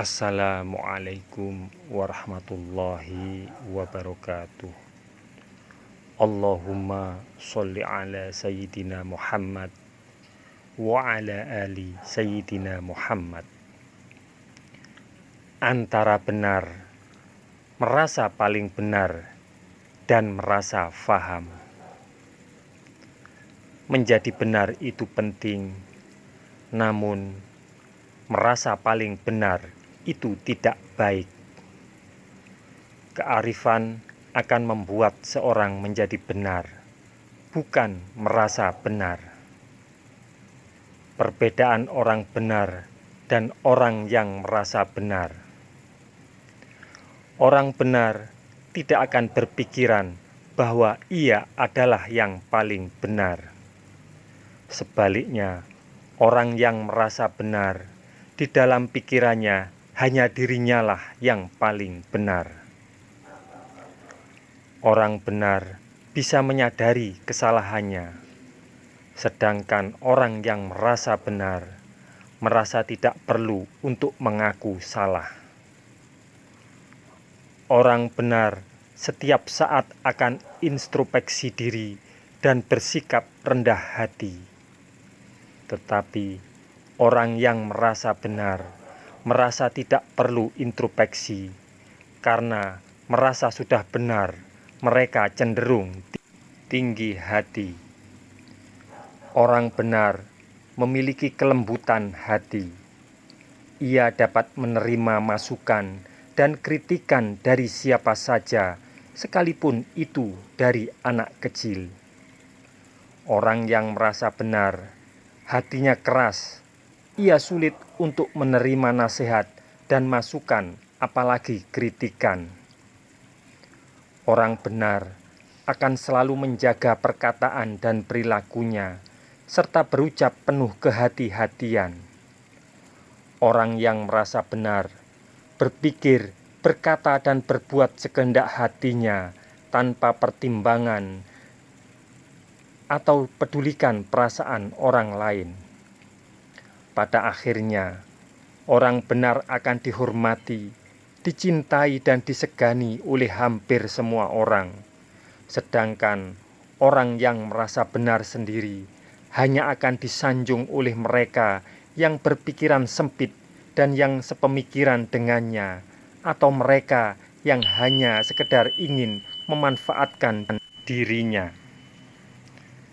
Assalamualaikum warahmatullahi wabarakatuh. Allahumma sholli ala Sayyidina Muhammad wa ala ali Sayyidina Muhammad. Antara benar, merasa paling benar, dan merasa faham. Menjadi benar itu penting, namun merasa paling benar itu tidak baik. Kearifan akan membuat seorang menjadi benar, bukan merasa benar. Perbedaan orang benar dan orang yang merasa benar. Orang benar tidak akan berpikiran bahwa ia adalah yang paling benar. Sebaliknya, orang yang merasa benar di dalam pikirannya hanya dirinya lah yang paling benar. Orang benar bisa menyadari kesalahannya, sedangkan orang yang merasa benar merasa tidak perlu untuk mengaku salah. Orang benar setiap saat akan introspeksi diri dan bersikap rendah hati. Tetapi orang yang merasa benar merasa tidak perlu introspeksi, karena merasa sudah benar, mereka cenderung tinggi hati. Orang benar memiliki kelembutan hati. Ia dapat menerima masukan dan kritikan dari siapa saja, sekalipun itu dari anak kecil. Orang yang merasa benar, hatinya keras. Ia sulit untuk menerima nasihat dan masukan, apalagi kritikan. Orang benar akan selalu menjaga perkataan dan perilakunya, serta berucap penuh kehati-hatian. Orang yang merasa benar berpikir, berkata, dan berbuat sekehendak hatinya tanpa pertimbangan atau pedulikan perasaan orang lain. Pada akhirnya, orang benar akan dihormati, dicintai, dan disegani oleh hampir semua orang. Sedangkan orang yang merasa benar sendiri hanya akan disanjung oleh mereka yang berpikiran sempit dan yang sepemikiran dengannya, atau mereka yang hanya sekedar ingin memanfaatkan dirinya.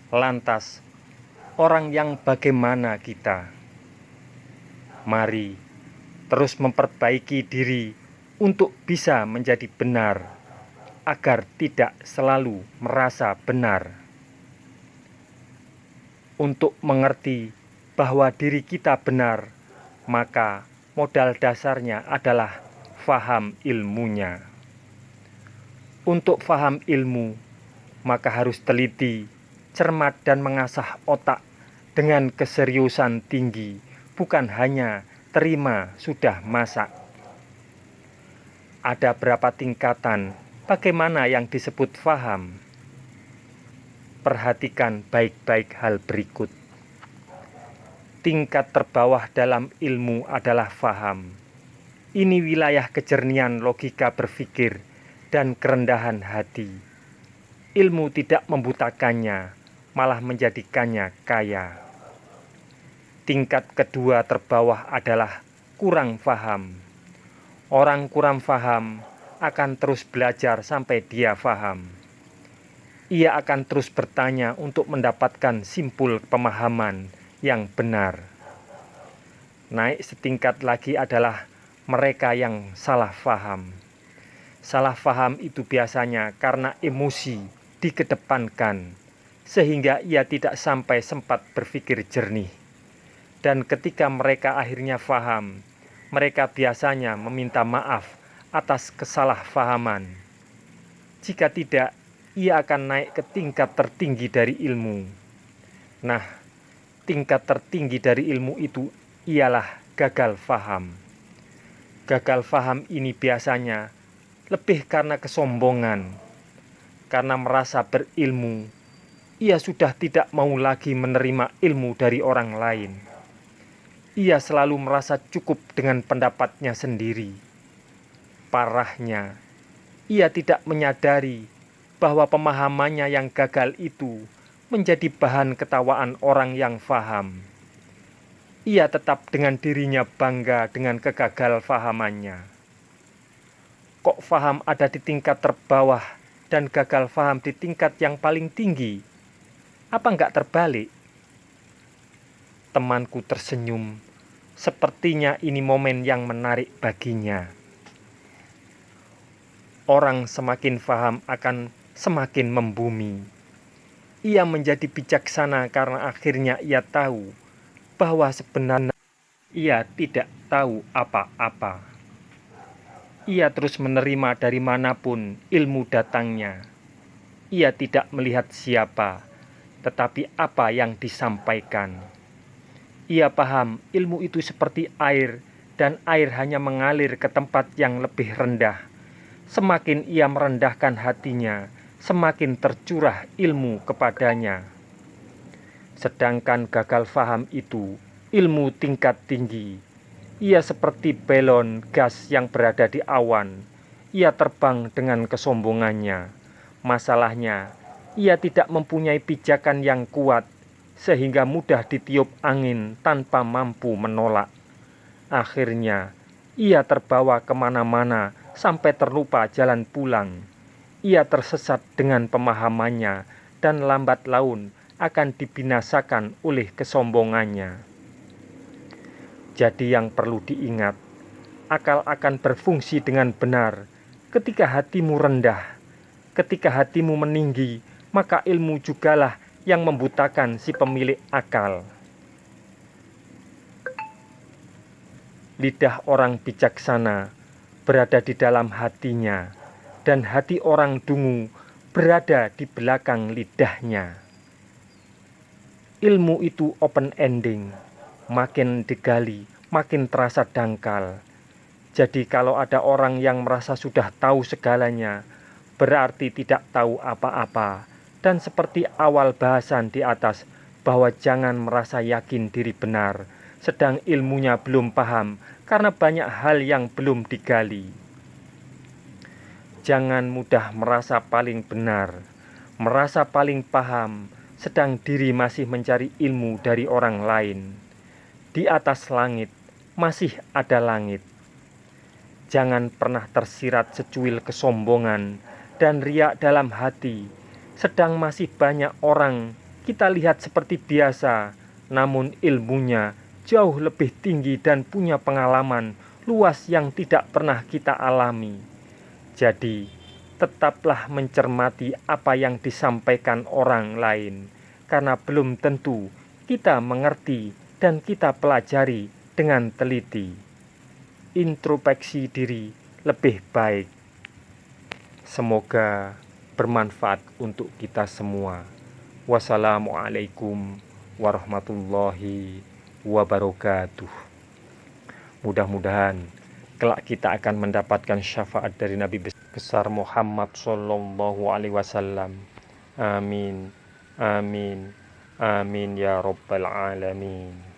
Lantas, orang yang bagaimana kita? Mari terus memperbaiki diri untuk bisa menjadi benar, agar tidak selalu merasa benar. Untuk mengerti bahwa diri kita benar, maka modal dasarnya adalah faham ilmunya. Untuk faham ilmu, maka harus teliti, cermat, dan mengasah otak dengan keseriusan tinggi, bukan hanya terima sudah masak. Ada berapa tingkatan bagaimana yang disebut faham? Perhatikan baik-baik hal berikut. Tingkat terbawah dalam ilmu adalah faham. Ini wilayah kejernihan logika berpikir dan kerendahan hati. Ilmu tidak membutakannya, malah menjadikannya kaya. Tingkat kedua terbawah adalah kurang faham. Orang kurang faham akan terus belajar sampai dia faham. Ia akan terus bertanya untuk mendapatkan simpul pemahaman yang benar. Naik setingkat lagi adalah mereka yang salah faham. Salah faham itu biasanya karena emosi dikedepankan, sehingga ia tidak sampai sempat berpikir jernih. Dan ketika mereka akhirnya faham, mereka biasanya meminta maaf atas kesalahfahaman. Jika tidak, ia akan naik ke tingkat tertinggi dari ilmu. Nah, tingkat tertinggi dari ilmu itu ialah gagal faham. Gagal faham ini biasanya lebih karena kesombongan. Karena merasa berilmu, ia sudah tidak mau lagi menerima ilmu dari orang lain. Ia selalu merasa cukup dengan pendapatnya sendiri. Parahnya, ia tidak menyadari bahwa pemahamannya yang gagal itu menjadi bahan ketawaan orang yang faham. Ia tetap dengan dirinya bangga dengan kegagal fahamannya. Kok faham ada di tingkat terbawah dan gagal faham di tingkat yang paling tinggi? Apa enggak terbalik? Temanku tersenyum. Sepertinya ini momen yang menarik baginya. Orang semakin faham akan semakin membumi. Ia menjadi bijaksana karena akhirnya ia tahu bahwa sebenarnya ia tidak tahu apa-apa. Ia terus menerima dari manapun ilmu datangnya. Ia tidak melihat siapa, tetapi apa yang disampaikan. Ia paham ilmu itu seperti air, dan air hanya mengalir ke tempat yang lebih rendah. Semakin ia merendahkan hatinya, semakin tercurah ilmu kepadanya. Sedangkan gagal faham itu ilmu tingkat tinggi. Ia seperti balon gas yang berada di awan. Ia terbang dengan kesombongannya. Masalahnya, ia tidak mempunyai pijakan yang kuat, sehingga mudah ditiup angin tanpa mampu menolak. Akhirnya, ia terbawa kemana-mana sampai terlupa jalan pulang. Ia tersesat dengan pemahamannya dan lambat laun akan dibinasakan oleh kesombongannya. Jadi yang perlu diingat, akal akan berfungsi dengan benar ketika hatimu rendah. Ketika hatimu meninggi, maka ilmu jugalah yang membutakan si pemilik akal. Lidah orang bijaksana berada di dalam hatinya, dan hati orang dungu berada di belakang lidahnya. Ilmu itu open ending, makin digali, makin terasa dangkal. Jadi kalau ada orang yang merasa sudah tahu segalanya, berarti tidak tahu apa-apa. Dan seperti awal bahasan di atas, bahwa jangan merasa yakin diri benar, sedang ilmunya belum paham, karena banyak hal yang belum digali. Jangan mudah merasa paling benar, merasa paling paham, sedang diri masih mencari ilmu dari orang lain. Di atas langit, masih ada langit. Jangan pernah tersirat secuil kesombongan dan riak dalam hati. Sedang masih banyak orang kita lihat seperti biasa, namun ilmunya jauh lebih tinggi dan punya pengalaman luas yang tidak pernah kita alami. Jadi, tetaplah mencermati apa yang disampaikan orang lain, karena belum tentu kita mengerti dan kita pelajari dengan teliti. Introspeksi diri lebih baik. Semoga bermanfaat untuk kita semua. Wassalamualaikum warahmatullahi wabarakatuh. Mudah-mudahan kelak kita akan mendapatkan syafaat dari Nabi besar Muhammad sallallahu alaihi wasallam. Amin. Amin. Amin ya rabbal alamin.